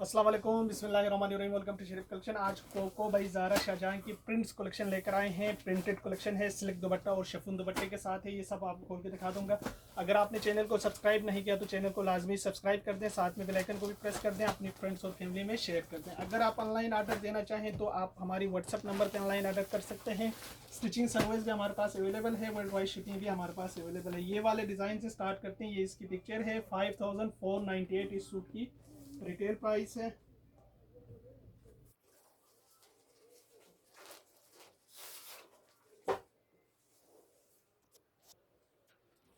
अस्सलाम वालेकुम, बिस्मिल्लाहिर्रहमानिर्रहीम। Welcome to Sharif collection. आज कोको बाई ज़ारा शाहजहां की प्रिंट्स कलेक्शन लेकर आए हैं। प्रिंटेड कलेक्शन है, सिल्क दुपट्टा और शिफॉन दुपट्टे के साथ है। ये सब आपको खोल के दिखा दूंगा। अगर आपने चैनल को सब्सक्राइब नहीं किया तो चैनल को लाजमी सब्सक्राइब कर दें, साथ में बेल आइकन को भी प्रेस कर दें, अपनी फ्रेंड्स और फैमिली में शेयर कर दें। अगर आप ऑनलाइन ऑर्डर देना चाहें तो आप हमारी व्हाट्सअप नंबर पर ऑनलाइन ऑर्डर कर सकते हैं। स्टिचिंग सर्विस भी हमारे पास अवेलेबल है, वर्ल्ड वाइड शिपिंग भी हमारे पास अवेलेबल है। ये वाले डिज़ाइन से स्टार्ट करते हैं। ये इसकी पिक्चर है। 5498 इस सूट की रिटेल प्राइस है।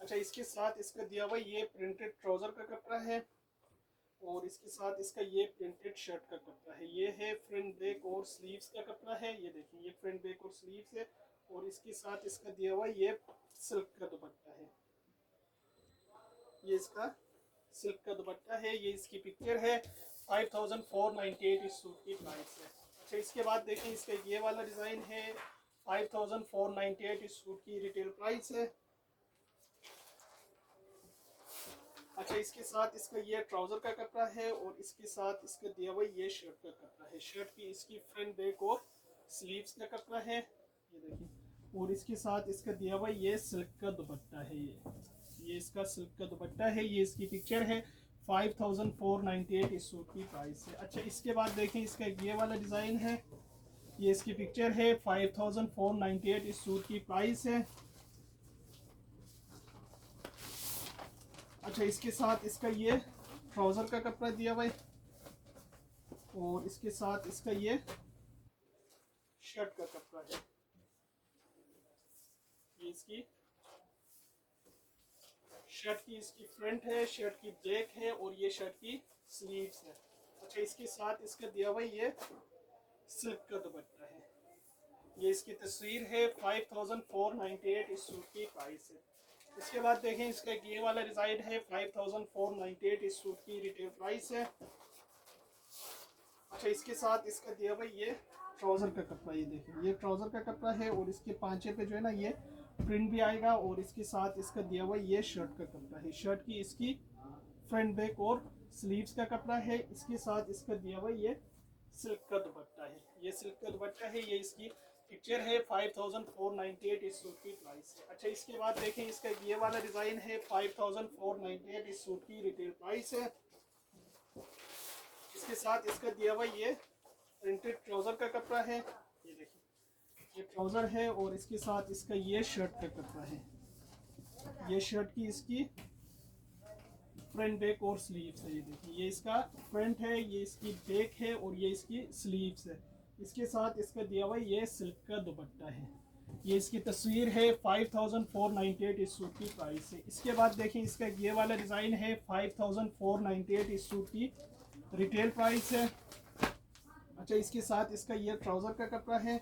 अच्छा, इसके साथ इसका दिया हुआ ये प्रिंटेड ट्राउजर का कपड़ा है और इसके साथ इसका ये प्रिंटेड शर्ट का कपड़ा है। ये है फ्रंट बैक और स्लीव्स का कपड़ा है। ये देखिए, ये फ्रंट बैक और स्लीव्स है और इसके साथ इसका दिया हुआ ये सिल्क का दुपट्टा है। ये इसका सिल्क का दुपट्टा है। ये इसकी पिक्चर है। 5498 इस सूट की प्राइस है। अच्छा, इसके बाद देखें, इसका ये वाला डिज़ाइन है। 5498 इस सूट की रिटेल प्राइस है। अच्छा, इसके साथ इसका ये ट्राउजर का कपड़ा है और इसके साथ इसका दिया हुआ ये शर्ट का कपड़ा है। शर्ट की इसकी फ्रंट बैक और स्लीव्स का कपड़ा है। ये देखिए, और इसके साथ इसका दिया हुआ ये सिल्क का दुपट्टा है। ये इसका सिल्क का दुपट्टा है। ये इसकी पिक्चर है। 5498 इस सूट की प्राइस है। अच्छा, इसके बाद देखें, इसका ये वाला डिज़ाइन है। ये इसकी पिक्चर है। 5498 इस सूट की प्राइस है। अच्छा, इसके साथ इसका ये ट्राउज़र का कपड़ा दिया हुआ है और इसके साथ इसका ये शर्ट का कपड़ा है। ये इसकी शर्ट की इसकी फ्रंट है, शर्ट की बैक है और ये शर्ट की स्लीव्स है। अच्छा, इसके साथ इसका दिया हुआ ये सिल्क का दुपट्टा है। ये इसकी तस्वीर है। 5498 इस सूट की प्राइस है। इसके बाद देखें, इसका ये वाला डिज़ाइन है। 5498 इस सूट की रिटेल प्राइस है। अच्छा, इसके साथ इसका दिया हुआ ये ट्राउज़र का कपड़ा। ये देखें, ये ट्राउज़र का कपड़ा है और इसके पांचे पे जो है ना ये प्रिंट भी आएगा और इसके साथ इसका दिया हुआ ये शर्ट का कपड़ा है। शर्ट की इसकी फ्रंट बैक और स्लीव्स का कपड़ा है। इसके साथ इसका दिया हुआ ये सिल्क का दुपट्टा है। ये सिल्क का दुपट्टा है। ये इसकी पिक्चर है। 5498 इस सूट की प्राइस है। अच्छा, इसके बाद देखें, इसका ये वाला डिज़ाइन है। 5498 इस सूट की रिटेल प्राइस है। इसके साथ इसका दिया हुआ ये प्रिंटेड ट्राउज़र का कपड़ा है। ये देखिए, ये ट्राउज़र है और इसके साथ इसका ये शर्ट का कपड़ा है। ये शर्ट की इसकी फ्रंट बैक और स्लीव्स है। ये देखिए, ये इसका फ्रंट है, ये इसकी बैक है और ये इसकी स्लीव्स है। इसके साथ इसका दिया हुआ ये सिल्क का दुपट्टा है। ये इसकी तस्वीर है। 5498 इस सूट की प्राइस है। इसके बाद देखें, इसका ये वाला डिज़ाइन है। 5498 इस सूट की रिटेल प्राइस है। अच्छा, इसके साथ इसका ये ट्राउज़र का कपड़ा है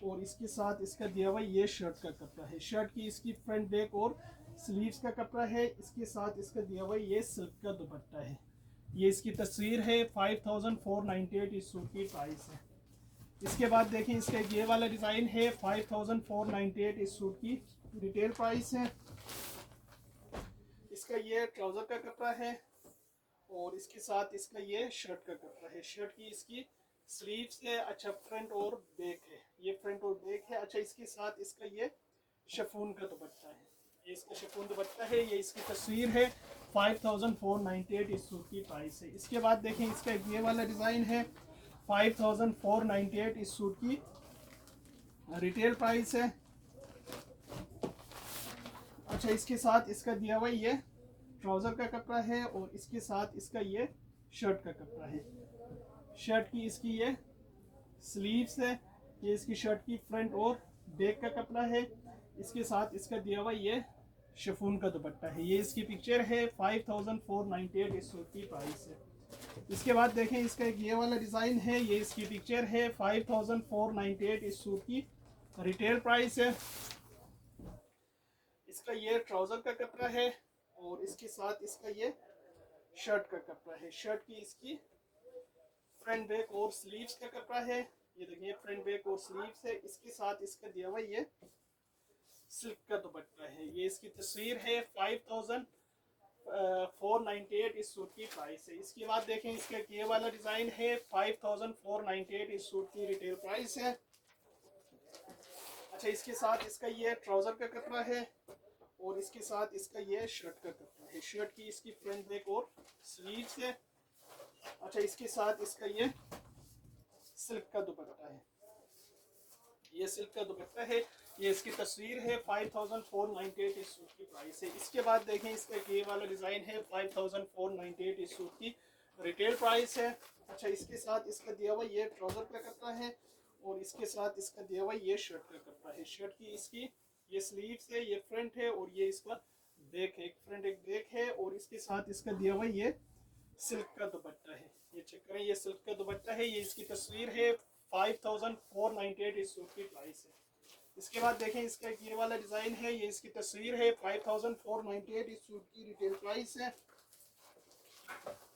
और इसके साथ इसका दिया हुआ ये शर्ट का कपड़ा है। शर्ट की इसकी फ्रंट बैक और स्लीव्स का कपड़ा है। इसके साथ इसका दिया हुआ ये सिल्क का दुपट्टा है। ये इसकी तस्वीर है। 5498 इस सूट की प्राइस है। इसके बाद देखें, इसका ये वाला डिज़ाइन है। 5498 इस सूट की रिटेल प्राइस है। इसका ये ट्राउज़र का कपड़ा है और इसके साथ इसका ये शर्ट का कपड़ा है। शर्ट की इसकी स्लीव्स है। अच्छा, फ्रंट और बैक है। ये फ्रंट और बैक है। अच्छा, इसके साथ इसका ये शिफॉन का दुपट्टा है। ये इसका शिफॉन दुपट्टा है। ये इसकी तस्वीर है। 5498 इस सूट की प्राइस है। इसके बाद देखें, इसका ये वाला डिज़ाइन है। 5498 इस सूट की रिटेल प्राइस है। अच्छा, इसके साथ इसका दिया हुआ ये ट्राउज़र का कपड़ा है और इसके साथ इसका ये शर्ट का कपड़ा है। शर्ट की इसकी ये स्लीव्स है। ये इसकी शर्ट की फ्रंट और बैक का कपड़ा है। इसके साथ इसका दिया हुआ ये शिफॉन का दुपट्टा है। ये इसकी पिक्चर है। 5498 इस सूट की प्राइस है। इसके बाद देखें, इसका एक ये वाला डिज़ाइन है। ये इसकी पिक्चर है। 5498 इस सूट की रिटेल प्राइस है। इसका ये ट्राउज़र का कपड़ा है और इसके साथ इसका ये शर्ट का कपड़ा है। शर्ट की इसकी फ्रंट बैक और स्लीव्स का कपड़ा है। ये देखिए, फ्रंट बैक और स्लीव्स है। इसके साथ इसका दिया हुआ ये सिल्क का दुपट्टा है। ये इसकी तस्वीर है। 498 इस सूट की प्राइस है। इसके बाद देखें इसका ये वाला डिज़ाइन है 5498 इस सूट की रिटेल प्राइस है। अच्छा, इसके साथ इसका ये ट्राउज़र का कपड़ा है और इसके साथ इसका ये शर्ट का कपड़ा है। शर्ट की इसकी फ्रंट बैक और स्लीव्स है। अच्छा, इसके साथ इसका ये सिल्क का दुपट्टा है। ये सिल्क का दुपट्टा है, ये इसकी तस्वीर है। 5498 इस सूट की प्राइस है। इसके बाद देखें इसका ये वाला डिज़ाइन है 5498 इस सूट की रिटेल प्राइस है। अच्छा, इसके साथ इसका दिया हुआ ये ट्राउज़र का कपड़ा है और इसके साथ इसका दिया हुआ ये शर्ट का कपड़ा है। शर्ट की इसकी ये स्लीव्स है, ये फ्रंट है और ये इसका बैक है। एक फ्रंट एक बैक है और इसके साथ इसका दिया हुआ ये सिल्क का दुपट्टा है। ये चेक करें, ये सिल्क का दुपट्टा है। ये इसकी तस्वीर है। 5498 इस सूट की प्राइस है। इसके बाद देखें इसका ये वाला डिज़ाइन है, ये इसकी तस्वीर है। 5498 इस सूट की रिटेल प्राइस है।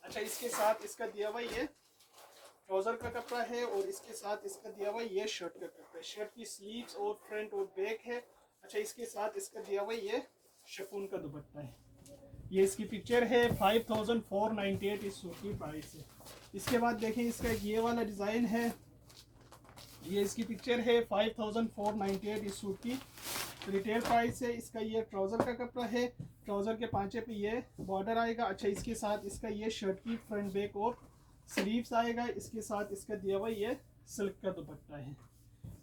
अच्छा, इसके साथ इसका दिया हुआ ये ट्राउज़र का कपड़ा है और इसके साथ इसका दिया हुआ ये शर्ट का कपड़ा है। शर्ट की स्लीव्स और फ्रंट और बैक है। अच्छा, इसके साथ इसका दिया हुआ ये शिफॉन का दुपट्टा है। ये इसकी पिक्चर है। 5498 इस सूट की प्राइस है। इसके बाद देखें इसका ये वाला डिज़ाइन है, ये इसकी पिक्चर है। 5498 इस सूट की रिटेल प्राइस है। इसका ये ट्राउज़र का कपड़ा है। ट्राउज़र के पांचे पे ये बॉर्डर आएगा। अच्छा, इसके साथ इसका ये शर्ट की फ्रंट बैक और स्लीव्स आएगा। इसके साथ इसका दिया हुआ ये सिल्क का दुपट्टा है।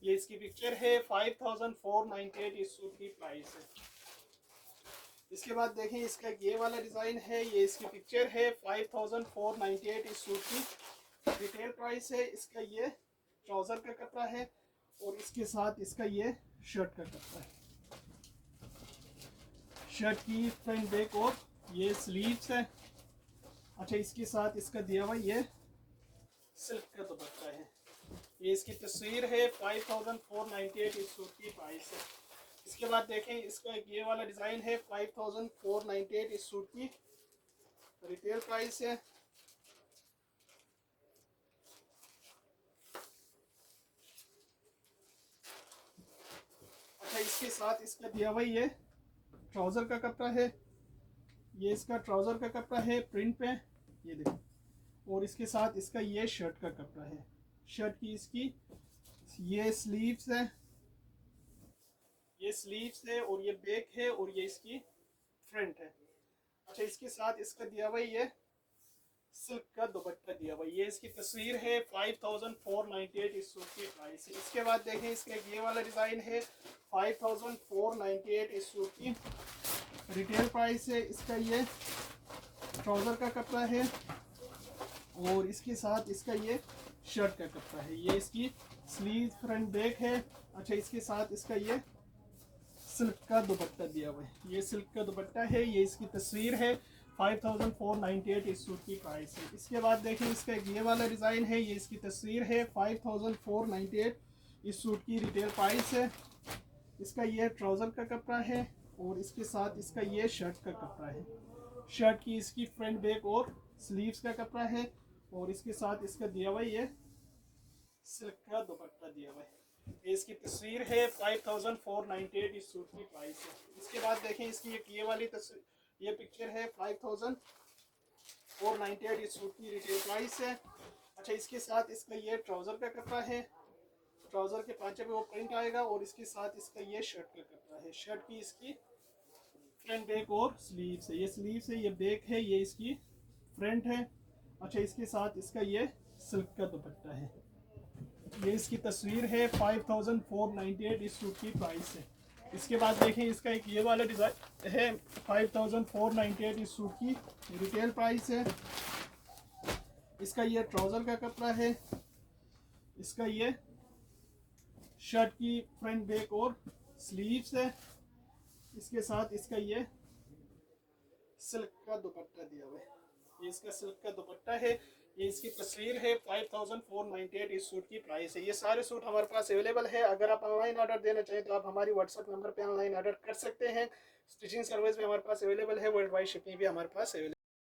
ये इसकी पिक्चर है। 5498 इस सूट की प्राइस है। इसके बाद देखें इसका ये वाला डिज़ाइन है, ये इसकी पिक्चर है। 5498 इस सूट की रिटेल प्राइस है। इसका ये ट्राउज़र का कपड़ा है और इसके साथ इसका ये शर्ट का कपड़ा है। शर्ट की फ्रंट बैक और ये स्लीव्स है। अच्छा, इसके साथ इसका दिया हुआ ये सिल्क का दुपट्टा है। ये इसकी तस्वीर है। 5498 इस सूट की प्राइस है। इसके बाद देखें इसका ये वाला डिज़ाइन है। 5498 इस सूट की रिटेल प्राइस है। अच्छा, इसके साथ इसका दिया हुआ ये ट्राउज़र का कपड़ा है। ये इसका ट्राउज़र का कपड़ा है प्रिंट पे, ये देखो। और इसके साथ इसका ये शर्ट का कपड़ा है। शर्ट की इसकी ये स्लीव्स है, ये स्लीव्स है और ये बैक है और ये इसकी फ्रंट है। अच्छा, इसके साथ इसका दिया हुआ ये सिल्क का दुपट्टा दिया हुआ। ये इसकी तस्वीर है। 5498 इस सूट की प्राइस है। इसके बाद देखें इसका ये वाला डिज़ाइन है। 5498 इस सूट की रिटेल प्राइस है। इसका ये ट्राउज़र का कपड़ा है और इसके साथ इसका ये शर्ट का कपड़ा है। ये इसकी स्लीव फ्रंट बैक है। अच्छा, इसके साथ इसका ये सिल्क का दुपट्टा दिया हुआ है। ये सिल्क का दुपट्टा है। ये इसकी तस्वीर है। 5498 इस सूट की प्राइस है। इसके बाद देखें इसका ये वाला डिज़ाइन है, ये इसकी तस्वीर है। 5498 इस सूट की रिटेल प्राइस है। इसका ये ट्राउज़र का कपड़ा है और इसके साथ इसका ये शर्ट का कपड़ा है। शर्ट की इसकी फ्रंट बैक और स्लीव्स का कपड़ा है और इसके साथ इसका दिया हुआ ये सिल्क का दुपट्टा दिया हुआ है। ये इसकी तस्वीर है। 5498 इस सूट की प्राइस है। इसके बाद देखें इसकी एक ये वाली तस्वीर, ये पिक्चर है। 5498 इस सूट की रिटेल प्राइस है। अच्छा, इसके साथ इसका ये ट्राउज़र का कपड़ा है। ट्राउज़र के पांचे पे वो प्रिंट आएगा और इसके साथ इसका ये शर्ट का कपड़ा है। शर्ट की इसकी फ्रंट बैक और स्लीव्स है। ये स्लीव्स है, ये बैक है, ये इसकी फ्रंट है। अच्छा, इसके साथ इसका ये सिल्क का दुपट्टा है। ये इसकी तस्वीर है। 5498 इस सूट की प्राइस है। इसके बाद देखें इसका एक ये वाला डिज़ाइन है। 5498 इस सूट की रिटेल प्राइस है। इसका ये ट्राउज़र का कपड़ा है। इसका ये शर्ट की फ्रंट बैक और स्लीव्स है। इसके साथ इसका ये सिल्क का दुपट्टा दिया हुआ है। ये इसका सिल्क का दुपट्टा है। ये इसकी तस्वीर है। 5498 इस सूट की प्राइस है। ये सारे सूट हमारे पास अवेलेबल है। अगर आप ऑनलाइन ऑर्डर देना चाहें तो आप हमारी व्हाट्सएप नंबर पे ऑनलाइन ऑर्डर कर सकते हैं। स्टिचिंग सर्विस भी हमारे पास अवेलेबल है। वर्ल्ड वाइड शिपिंग भी हमारे पास अवेलेबल